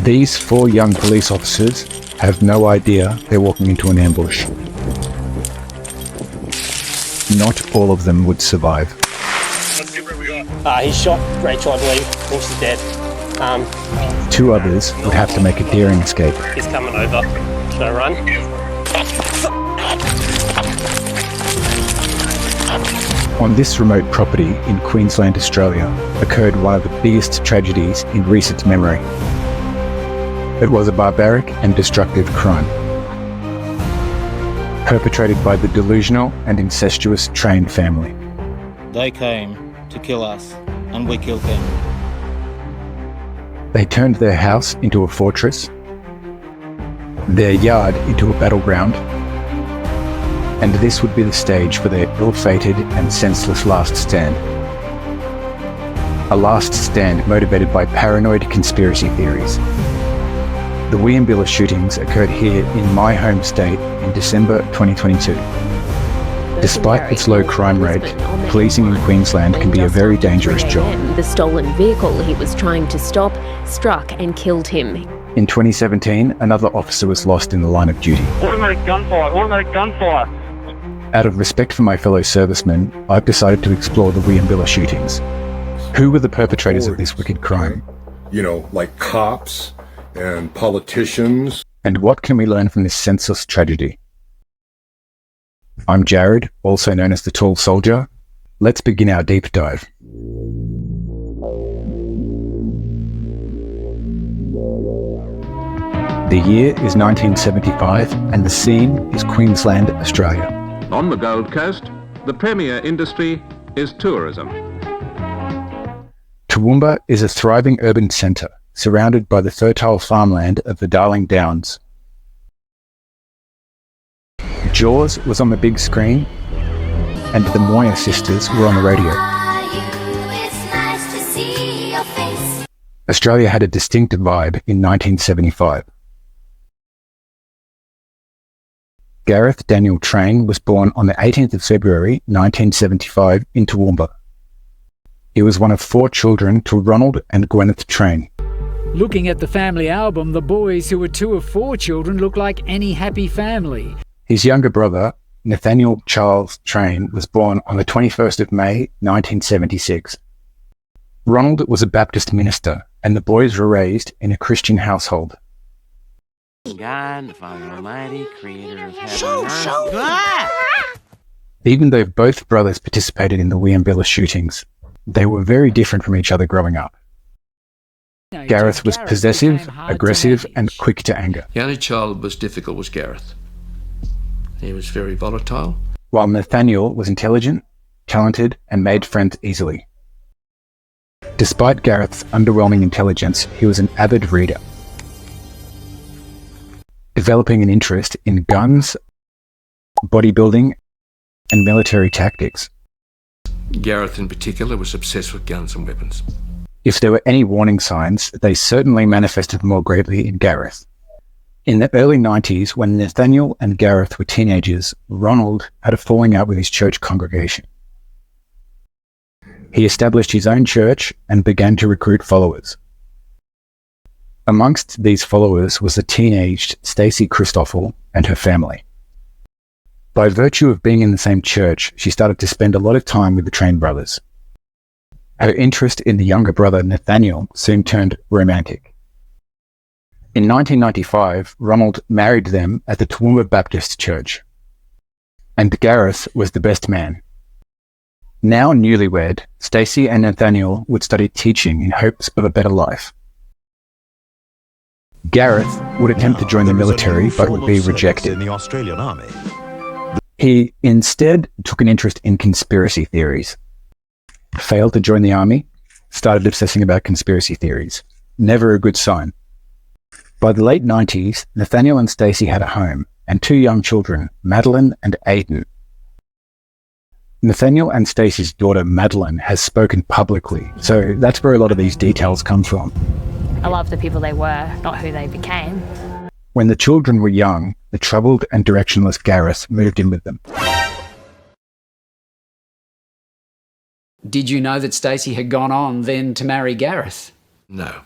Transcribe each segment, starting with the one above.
These 4 young police officers have no idea they're walking into an ambush. Not all of them would survive. He shot Rachel, I believe. I think she's dead. 2 others would have to make a daring escape. He's coming over. Should I run? On this remote property in Queensland, Australia, occurred one of the biggest tragedies in recent memory. It was a barbaric and destructive crime, perpetrated by the delusional and incestuous Train family. They came to kill us, and we killed them. They turned their house into a fortress, their yard into a battleground, and this would be the stage for their ill-fated and senseless last stand. A last stand motivated by paranoid conspiracy theories. The Wieambilla Shootings occurred here in my home state in December 2022. Despite its low crime rate, policing in Queensland can be a very dangerous job. The stolen vehicle he was trying to stop struck and killed him. In 2017, another officer was lost in the line of duty. Automatic gunfire. Out of respect for my fellow servicemen, I've decided to explore the Wieambilla Shootings. Who were the perpetrators of this wicked crime? You know, like cops and politicians. And what can we learn from this senseless tragedy? I'm Jared, also known as the Tall Soldier. Let's begin our deep dive. The year is 1975 and the scene is Queensland, Australia. On the Gold Coast, the premier industry is tourism. Toowoomba is a thriving urban centre, surrounded by the fertile farmland of the Darling Downs. Jaws was on the big screen, and the Moyer sisters were on the radio. Australia had a distinct vibe in 1975. Gareth Daniel Train was born on the 18th of February 1975 in Toowoomba. He was one of 4 children to Ronald and Gwyneth Train. Looking at the family album, the boys who were 2 of 4 children look like any happy family. His younger brother, Nathaniel Charles Train, was born on the 21st of May 1976. Ronald was a Baptist minister, and the boys were raised in a Christian household. God, the Father Almighty, creator of heaven and earth. Even though both brothers participated in the Wieambilla Shootings, they were very different from each other growing up. Gareth was possessive, aggressive, and quick to anger. The only child was difficult was Gareth. He was very volatile. While Nathaniel was intelligent, talented, and made friends easily. Despite Gareth's underwhelming intelligence, he was an avid reader, developing an interest in guns, bodybuilding, and military tactics. Gareth in particular was obsessed with guns and weapons. If there were any warning signs, they certainly manifested more greatly in Gareth. In the early 90s, when Nathaniel and Gareth were teenagers, Ronald had a falling out with his church congregation. He established his own church and began to recruit followers. Amongst these followers was the teenaged Stacey Christoffel and her family. By virtue of being in the same church, she started to spend a lot of time with the Train brothers. Her interest in the younger brother Nathaniel soon turned romantic. In 1995, Ronald married them at the Toowoomba Baptist Church, and Gareth was the best man. Now newlywed, Stacey and Nathaniel would study teaching in hopes of a better life. Gareth would attempt to join the military but would be rejected. In the Australian Army. He instead took an interest in conspiracy theories. Failed to join the army, started obsessing about conspiracy theories. Never a good sign. By the late 90s, Nathaniel and Stacey had a home and 2 young children, Madeline and Aiden. Nathaniel and Stacey's daughter Madeline has spoken publicly, so that's where a lot of these details come from. I love the people they were, not who they became. When the children were young, the troubled and directionless Gareth moved in with them. Did you know that Stacey had gone on then to marry Gareth? No.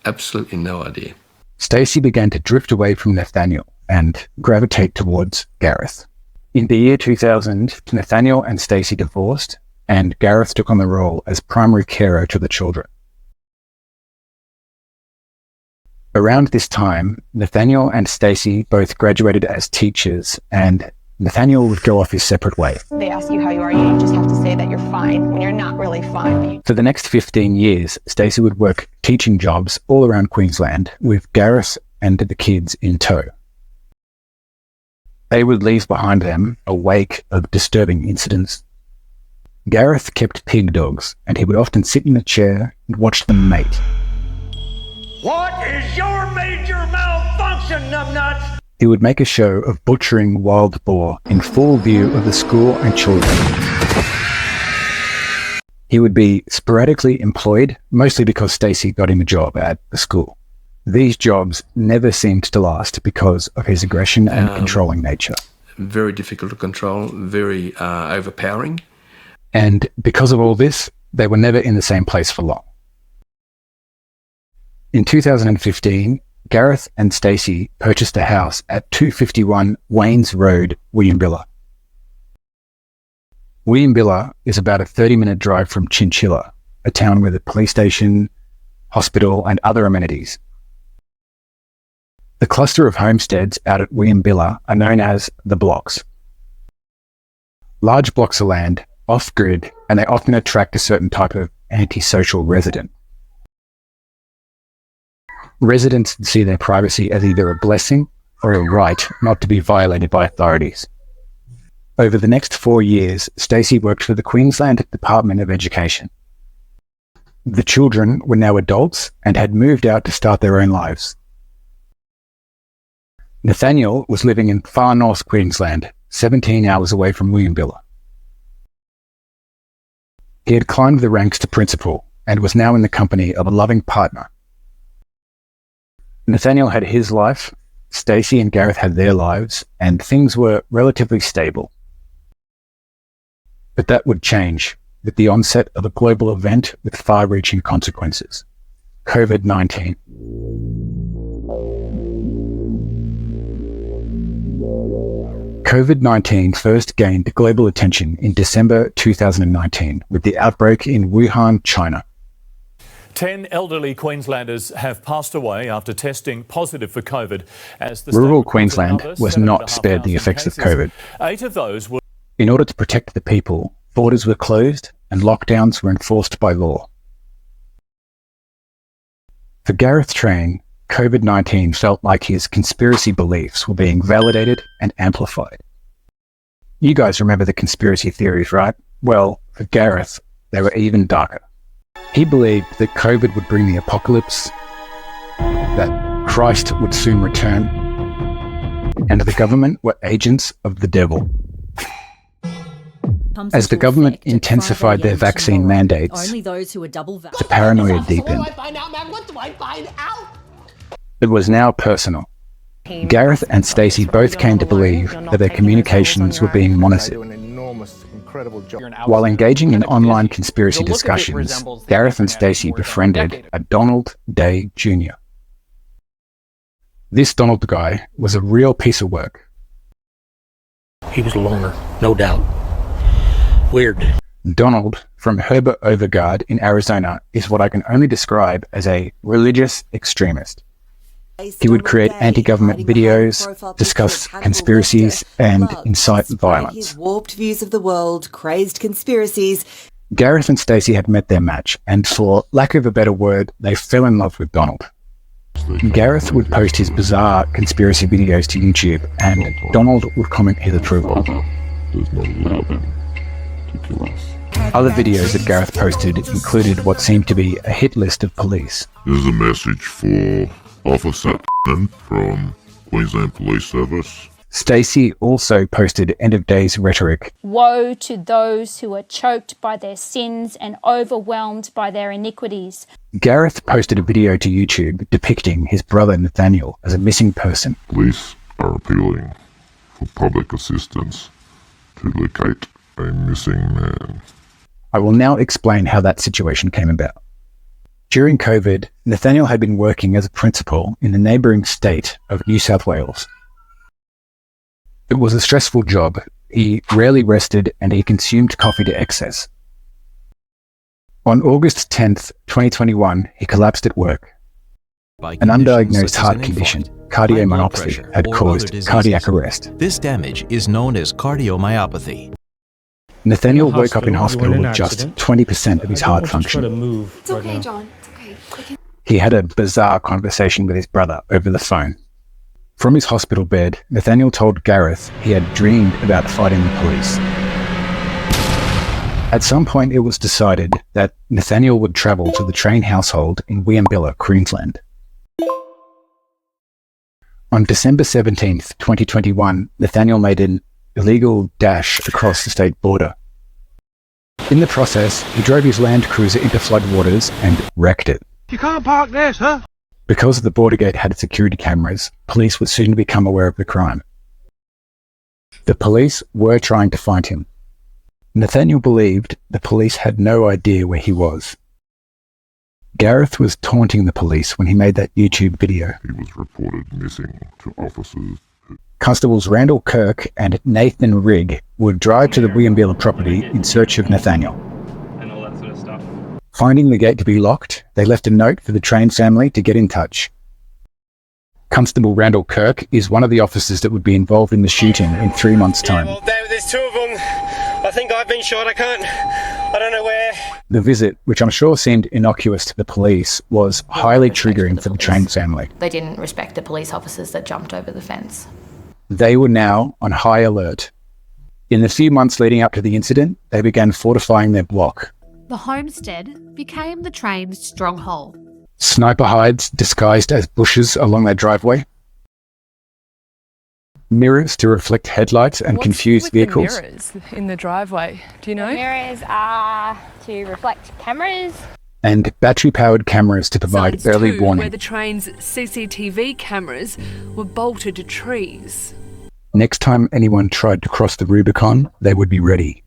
Absolutely no idea. Stacey began to drift away from Nathaniel and gravitate towards Gareth. In the year 2000, Nathaniel and Stacey divorced, and Gareth took on the role as primary carer to the children. Around this time, Nathaniel and Stacey both graduated as teachers, and Nathaniel would go off his separate way. They ask you how you are, you just have to say that you're fine when you're not really fine. For the next 15 years, Stacey would work teaching jobs all around Queensland with Gareth and the kids in tow. They would leave behind them a wake of disturbing incidents. Gareth kept pig dogs, and he would often sit in a chair and watch them mate. What is your major malfunction, numbnuts? He would make a show of butchering wild boar in full view of the school and children. He would be sporadically employed, mostly because Stacey got him a job at the school. These jobs never seemed to last because of his aggression and controlling nature. Very difficult to control, very overpowering. And because of all this, they were never in the same place for long. In 2015, Gareth and Stacey purchased a house at 251 Waynes Road, Wieambilla. Wieambilla is about a 30-minute drive from Chinchilla, a town with a police station, hospital, and other amenities. The cluster of homesteads out at Wieambilla are known as the blocks. Large blocks of land, off-grid, and they often attract a certain type of antisocial resident. Residents see their privacy as either a blessing or a right not to be violated by authorities. Over the next 4 years, Stacey worked for the Queensland Department of Education. The children were now adults and had moved out to start their own lives. Nathaniel was living in far north Queensland, 17 hours away from Wieambilla. He had climbed the ranks to principal and was now in the company of a loving partner. Nathaniel had his life, Stacey and Gareth had their lives, and things were relatively stable. But that would change with the onset of a global event with far-reaching consequences: COVID-19. COVID-19 first gained global attention in December 2019 with the outbreak in Wuhan, China. 10 elderly Queenslanders have passed away after testing positive for COVID. As the Rural Queensland was not spared the effects of COVID. 8 of those were... In order to protect the people, borders were closed and lockdowns were enforced by law. For Gareth Train, COVID-19 felt like his conspiracy beliefs were being validated and amplified. You guys remember the conspiracy theories, right? Well, for Gareth, they were even darker. He believed that COVID would bring the apocalypse, that Christ would soon return, and the government were agents of the devil. As the government intensified their vaccine mandates, the paranoia deepened. It was now personal. Gareth and Stacey both came to believe that their communications were being monitored. While engaging in online conspiracy discussions, Gareth and Stacey befriended a Donald Day Jr. This Donald guy was a real piece of work. He was a loner, no doubt. Weird. Donald from Herbert Overgaard in Arizona is what I can only describe as a religious extremist. He would create anti-government videos, discuss conspiracies, and incite violence. Warped views of the world, crazed conspiracies. Gareth and Stacey had met their match, and for lack of a better word, they fell in love with Donald. Gareth would post his bizarre conspiracy videos to YouTube, and Donald would comment his approval. Other videos that Gareth posted included what seemed to be a hit list of police. This is a message for Officer from Queensland Police Service. Stacey also posted end-of-days rhetoric. Woe to those who are choked by their sins and overwhelmed by their iniquities. Gareth posted a video to YouTube depicting his brother Nathaniel as a missing person. Police are appealing for public assistance to locate a missing man. I will now explain how that situation came about. During COVID, Nathaniel had been working as a principal in the neighbouring state of New South Wales. It was a stressful job. He rarely rested and he consumed coffee to excess. On August 10th, 2021, he collapsed at work. An undiagnosed heart condition, cardiomyopathy, had caused cardiac arrest. This damage is known as cardiomyopathy. Nathaniel woke up in hospital with just 20% of his heart function. It's okay, John. It's okay. He had a bizarre conversation with his brother over the phone. From his hospital bed, Nathaniel told Gareth he had dreamed about fighting the police. At some point, it was decided that Nathaniel would travel to the Train household in Wieambilla, Queensland. On December 17th, 2021, Nathaniel made an illegal dash across the state border. In the process, he drove his Land Cruiser into floodwaters and wrecked it. You can't park there, sir. Because the border gate had security cameras, police would soon become aware of the crime. The police were trying to find him. Nathaniel believed the police had no idea where he was. Gareth was taunting the police when he made that YouTube video. He was reported missing to officers. Constables Randall Kirk and Nathan Rigg would drive to the Wieambilla property in search of Nathaniel. And all that sort of stuff. Finding the gate to be locked, they left a note for the Train family to get in touch. Constable Randall Kirk is one of the officers that would be involved in the shooting in 3 months' time. Yeah, well, there's two of them. I think I've been shot. I don't know where. The visit, which I'm sure seemed innocuous to the police, was highly triggering for the Train family. They didn't respect the police officers that jumped over the fence. They were now on high alert. In the few months leading up to the incident, they began fortifying their block. The homestead became the Train's stronghold. Sniper hides disguised as bushes along their driveway. Mirrors to reflect headlights and confuse vehicles. The mirrors in the driveway, do you know? The mirrors are to reflect cameras. And battery-powered cameras to provide Zones early 2, warning. where the Train's CCTV cameras were bolted to trees. Next time anyone tried to cross the Rubicon, they would be ready.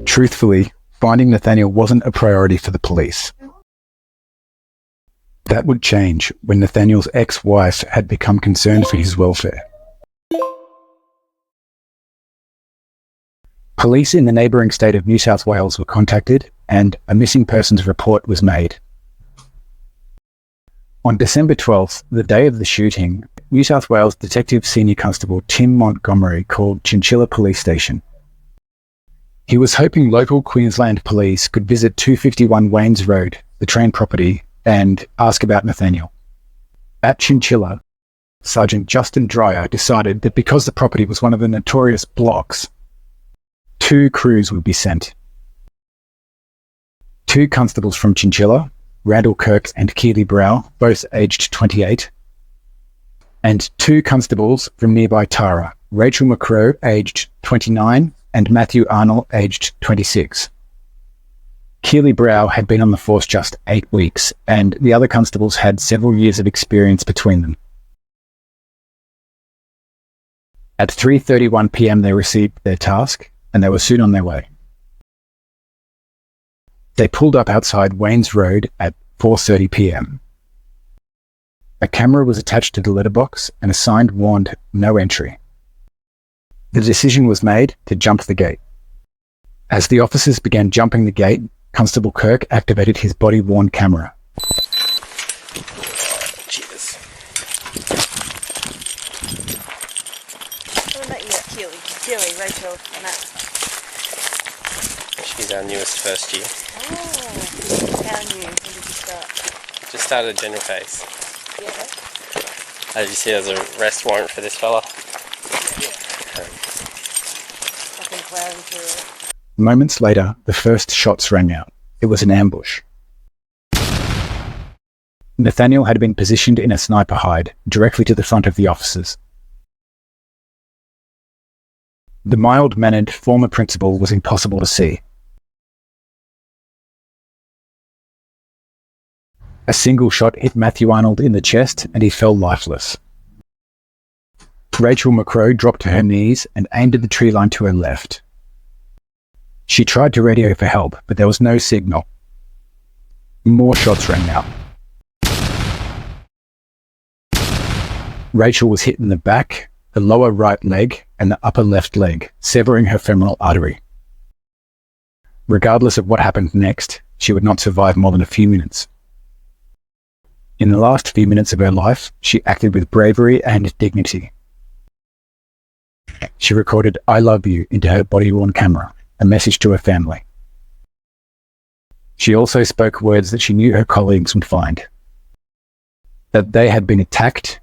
Truthfully, finding Nathaniel wasn't a priority for the police. That would change when Nathaniel's ex-wife had become concerned for his welfare. Police in the neighbouring state of New South Wales were contacted and a missing persons report was made. On December 12th, the day of the shooting, New South Wales Detective Senior Constable Tim Montgomery called Chinchilla Police Station. He was hoping local Queensland police could visit 251 Waynes Road, the Train property, and ask about Nathaniel. At Chinchilla, Sergeant Justin Dreyer decided that because the property was one of the notorious blocks, 2 crews would be sent. 2 constables from Chinchilla, Randall Kirk and Keely Brow, both aged 28, and 2 constables from nearby Tara, Rachel McCrow, aged 29, and Matthew Arnold, aged 26. Keely Brow had been on the force just 8 weeks, and the other constables had several years of experience between them. At 3:31 p.m. they received their task, and they were soon on their way. They pulled up outside Waynes Road at 4:30 p.m. A camera was attached to the letterbox and a sign warned no entry. The decision was made to jump the gate. As the officers began jumping the gate, Constable Kirk activated his body-worn camera. Cheers. What about you, Keely, Rachel, and Matt? She's our newest first year. Oh, how new? When did you start? Just started a general case. Yeah. As you see, there's a arrest warrant for this fella. Fucking plowing through it. Moments later, the first shots rang out. It was an ambush. Nathaniel had been positioned in a sniper hide, directly to the front of the officers. The mild-mannered former principal was impossible to see. A single shot hit Matthew Arnold in the chest and he fell lifeless. Rachel McCrow dropped to her knees and aimed at the tree line to her left. She tried to radio for help, but there was no signal. More shots rang out. Rachel was hit in the back, the lower right leg, and the upper left leg, severing her femoral artery. Regardless of what happened next, she would not survive more than a few minutes. In the last few minutes of her life, she acted with bravery and dignity. She recorded "I love you" into her body-worn camera, a message to her family. She also spoke words that she knew her colleagues would find. That they had been attacked,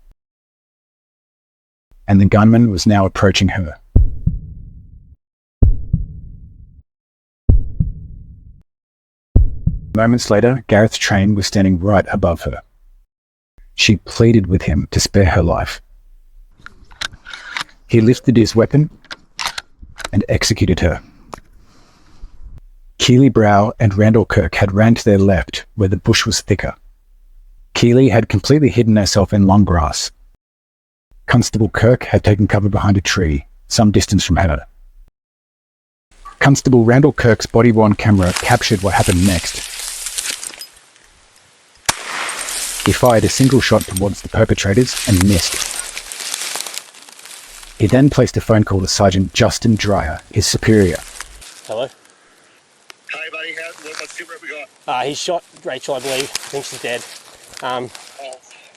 and the gunman was now approaching her. Moments later, Gareth Train was standing right above her. She pleaded with him to spare her life. He lifted his weapon and executed her. Keely Brow and Randall Kirk had ran to their left, where the bush was thicker. Keely had completely hidden herself in long grass. Constable Kirk had taken cover behind a tree, some distance from her. Constable Randall Kirk's body-worn camera captured what happened next. He fired a single shot towards the perpetrators and missed. He then placed a phone call to Sergeant Justin Dreyer, his superior. Hello? Hey buddy, what's the rep we got? He shot Rachel, I believe. I think she's dead.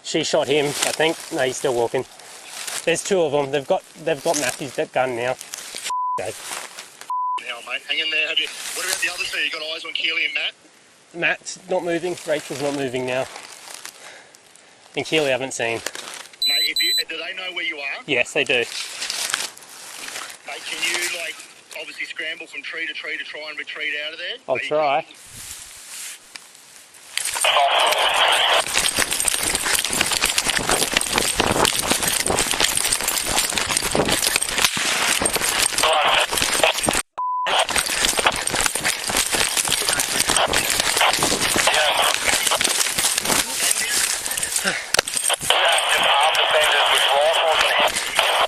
She shot him, I think. No, he's still walking. There's two of them. They've got Matthew's gun now. Okay. Now, mate, hang in there. What about the other two? You got eyes on Keely and Matt? Matt's not moving. Rachel's not moving now. And Keely I haven't seen. Mate, do they know where you are? Yes, they do. Mate, can you, obviously scramble from tree to try and retreat out of there? I'll try.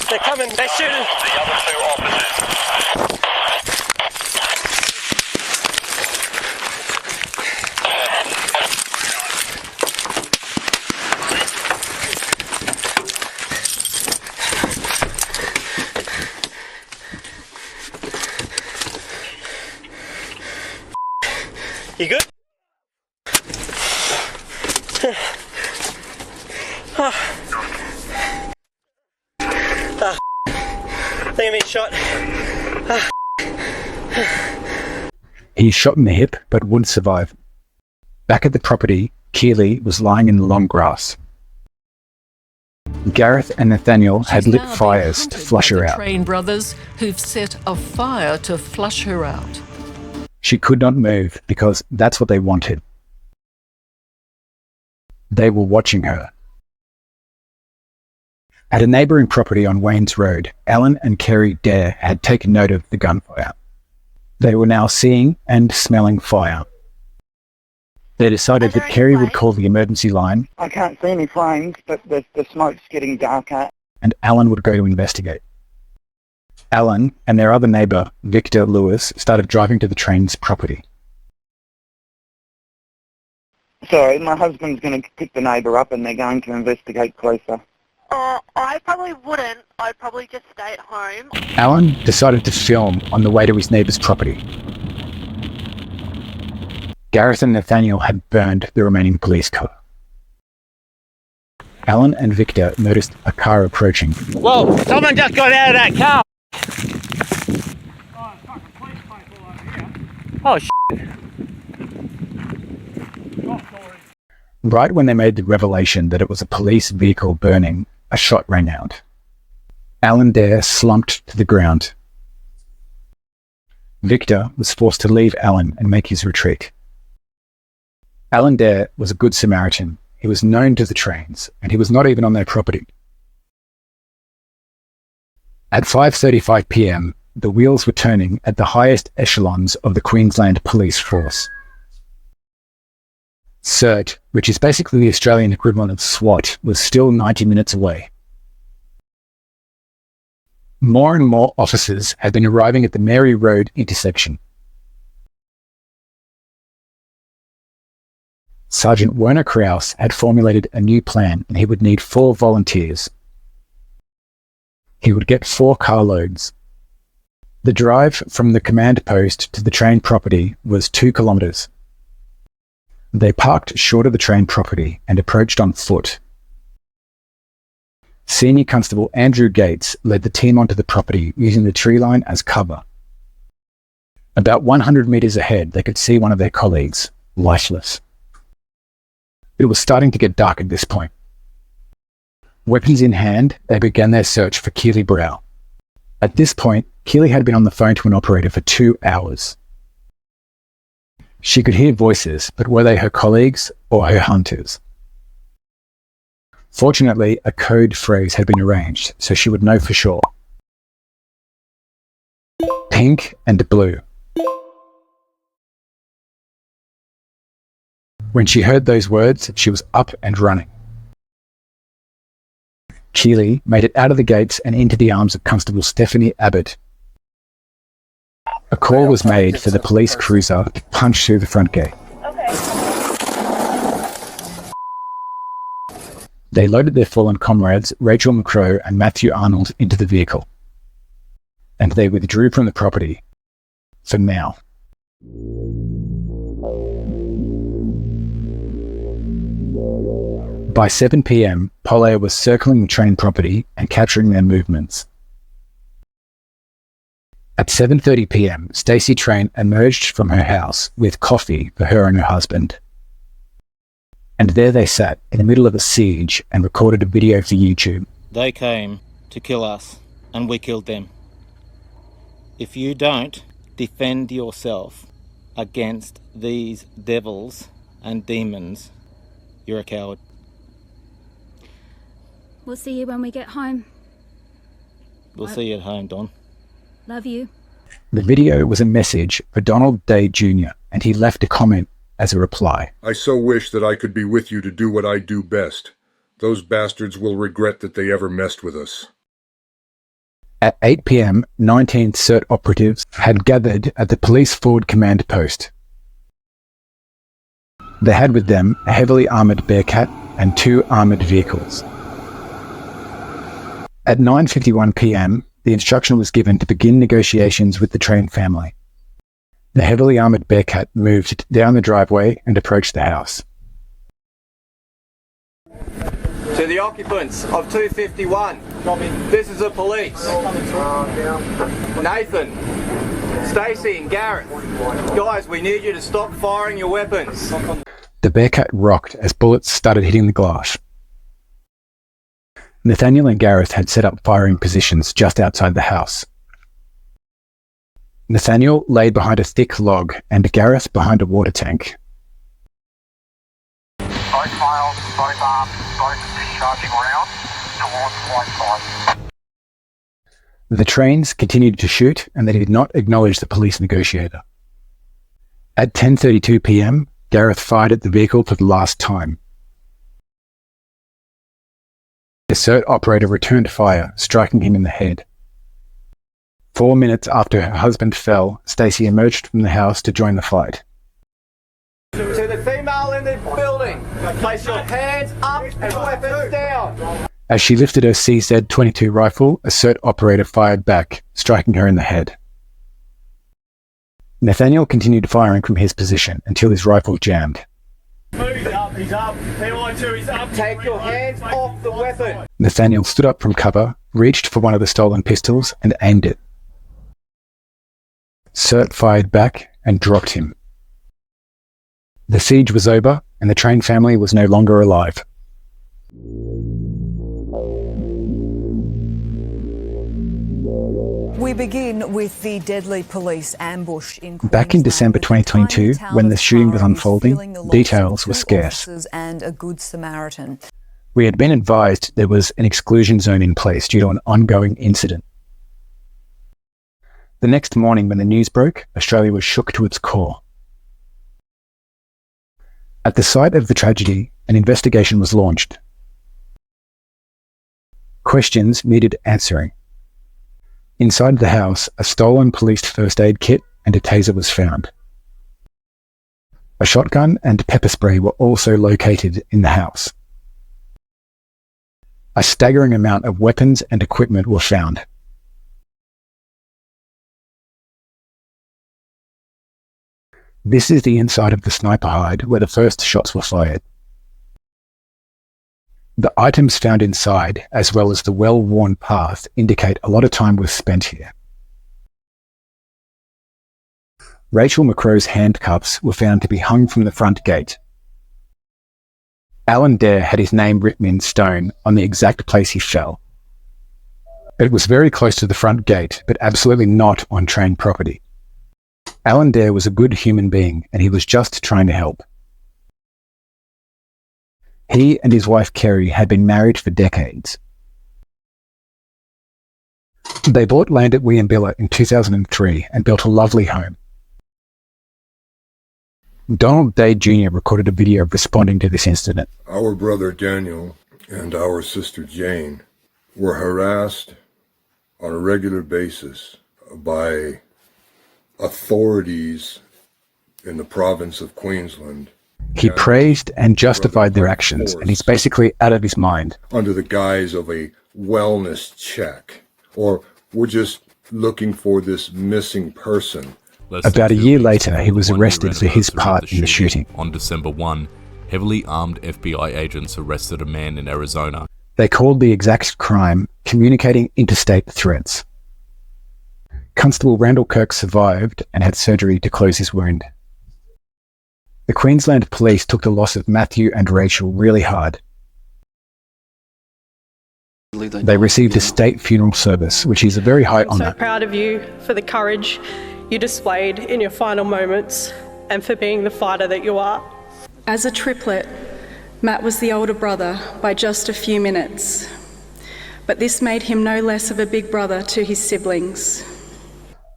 They're coming, they're shooting. The other two officers. You good? I think I'm being shot. He shot in the hip, but wouldn't survive. Back at the property, Keely was lying in the long grass. Gareth and Nathaniel had lit fires to flush her out. Train brothers who've set a fire to flush her out. She could not move because that's what they wanted. They were watching her. At a neighbouring property on Waynes Road, Alan and Kerry Dare had taken note of the gunfire. They were now seeing and smelling fire. They decided that Kerry would call the emergency line. I can't see any flames, but the smoke's getting darker. And Alan would go to investigate. Alan and their other neighbour, Victor Lewis, started driving to the Train's property. Sorry, my husband's going to pick the neighbour up and they're going to investigate closer. I probably wouldn't. I'd probably just stay at home. Alan decided to film on the way to his neighbour's property. Gareth and Nathaniel had burned the remaining police car. Alan and Victor noticed a car approaching. Whoa, someone just got out of that car! Oh, shit. Right when they made the revelation that it was a police vehicle burning, a shot rang out. Alan Dare slumped to the ground. Victor was forced to leave Alan and make his retreat. Alan Dare was a good Samaritan. He was known to the Trains, and he was not even on their property. At 5:35 p.m, the wheels were turning at the highest echelons of the Queensland Police Force. CERT, which is basically the Australian equivalent of SWAT, was still 90 minutes away. More and more officers had been arriving at the Mary Road intersection. Sergeant Werner Krause had formulated a new plan, and he would need 4 volunteers. He would get 4 carloads. The drive from the command post to the train property was 2 kilometres. They parked short of the train property and approached on foot. Senior Constable Andrew Gates led the team onto the property using the tree line as cover. About 100 metres ahead, they could see one of their colleagues, lifeless. It was starting to get dark at this point. Weapons in hand, they began their search for Keely Brow. At this point, Keely had been on the phone to an operator for 2 hours. She could hear voices, but were they her colleagues or her hunters? Fortunately, a code phrase had been arranged, so she would know for sure. Pink and blue. When she heard those words, she was up and running. Keely made it out of the gates and into the arms of Constable Stephanie Abbott. A call was made for the police cruiser to punch through the front gate. They loaded their fallen comrades, Rachel McCrow and Matthew Arnold, into the vehicle. And they withdrew from the property. For now. By 7 p.m, Polea was circling the train property and capturing their movements. At 7:30 p.m, Stacey Train emerged from her house with coffee for her and her husband. And there they sat in the middle of a siege and recorded a video for YouTube. They came to kill us, and we killed them. If you don't defend yourself against these devils and demons, you're a coward. We'll see you when we get home. We'll see you at home, Don. Love you. The video was a message for Donald Day Jr., and he left a comment as a reply. I so wish that I could be with you to do what I do best. Those bastards will regret that they ever messed with us. At 8 p.m, 19 CERT operatives had gathered at the police forward command post. They had with them a heavily armoured Bearcat and 2 armoured vehicles. At 9:51 p.m, the instruction was given to begin negotiations with the Train family. The heavily armoured Bearcat moved down the driveway and approached the house. To the occupants of 251, this is the police. Nathan, Stacey and Garrett, guys, we need you to stop firing your weapons. The Bearcat rocked as bullets started hitting the glass. Nathaniel and Gareth had set up firing positions just outside the house. Nathaniel lay behind a thick log and Gareth behind a water tank. Both males, both armed, both discharging rounds towards white side. The trains continued to shoot and they did not acknowledge the police negotiator. At 10:32 p.m, Gareth fired at the vehicle for the last time. The CERT operator returned fire, striking him in the head. 4 minutes after her husband fell, Stacey emerged from the house to join the fight. To the female in the building, place your hands up and weapons down. As she lifted her CZ-22 rifle, a CERT operator fired back, striking her in the head. Nathaniel continued firing from his position until his rifle jammed. He's up. PI2, he's up. Take your hands off the weapon. Nathaniel stood up from cover, reached for one of the stolen pistols and aimed it. CERT fired back and dropped him. The siege was over and the Train family was no longer alive. We begin with the deadly police ambush in Queensland. Back in December 2022, when the shooting was unfolding, details were scarce. And a good Samaritan. We had been advised there was an exclusion zone in place due to an ongoing incident. The next morning when the news broke, Australia was shook to its core. At the site of the tragedy, an investigation was launched. Questions needed answering. Inside the house, a stolen police first aid kit and a taser was found. A shotgun and pepper spray were also located in the house. A staggering amount of weapons and equipment were found. This is the inside of the sniper hide where the first shots were fired. The items found inside, as well as the well-worn path, indicate a lot of time was spent here. Rachel McCrow's handcuffs were found to be hung from the front gate. Alan Dare had his name written in stone on the exact place he fell. It was very close to the front gate, but absolutely not on train property. Alan Dare was a good human being, and he was just trying to help. He and his wife Kerry had been married for decades. They bought land at Wieambilla in 2003 and built a lovely home. Donald Day Jr. recorded a video responding to this incident. Our brother Daniel and our sister Jane were harassed on a regular basis by authorities in the province of Queensland. He praised and justified their actions, and he's basically out of his mind. Under the guise of a wellness check, or we're just looking for this missing person. About a year later, he was arrested for his part in the shooting. On December 1, heavily armed FBI agents arrested a man in Arizona. They called the exact crime communicating interstate threats. Constable Randall Kirk survived and had surgery to close his wound. The Queensland Police took the loss of Matthew and Rachel really hard. They received a state funeral service, which is a very high honour. I'm so proud of you for the courage you displayed in your final moments and for being the fighter that you are. As a triplet, Matt was the older brother by just a few minutes, but this made him no less of a big brother to his siblings.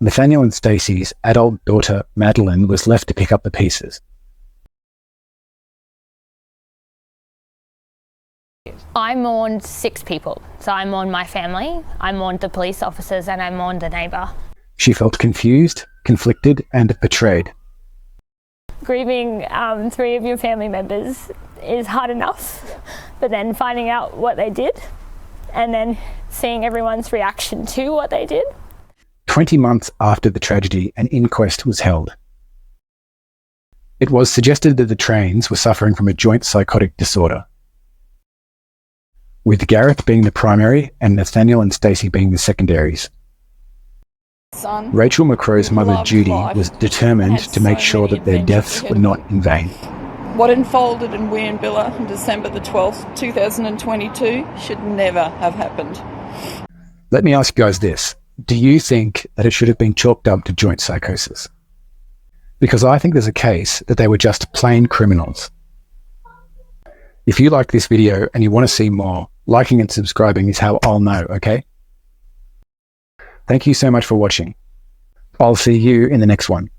Nathaniel and Stacey's adult daughter, Madeline, was left to pick up the pieces. I mourned 6 people. So I mourned my family, I mourned the police officers, and I mourned the neighbour. She felt confused, conflicted, and betrayed. Grieving 3 of your family members is hard enough, but then finding out what they did and then seeing everyone's reaction to what they did. 20 months after the tragedy, an inquest was held. It was suggested that the Trains were suffering from a joint psychotic disorder, with Gareth being the primary and Nathaniel and Stacey being the secondaries. Son, Rachel McCrow's mother, Judy, was determined to make sure that their deaths were not in vain. What unfolded in Wieambilla on December the 12th, 2022 should never have happened. Let me ask you guys this. Do you think that it should have been chalked up to joint psychosis? Because I think there's a case that they were just plain criminals. If you like this video and you want to see more, liking and subscribing is how I'll know, okay? Thank you so much for watching. I'll see you in the next one.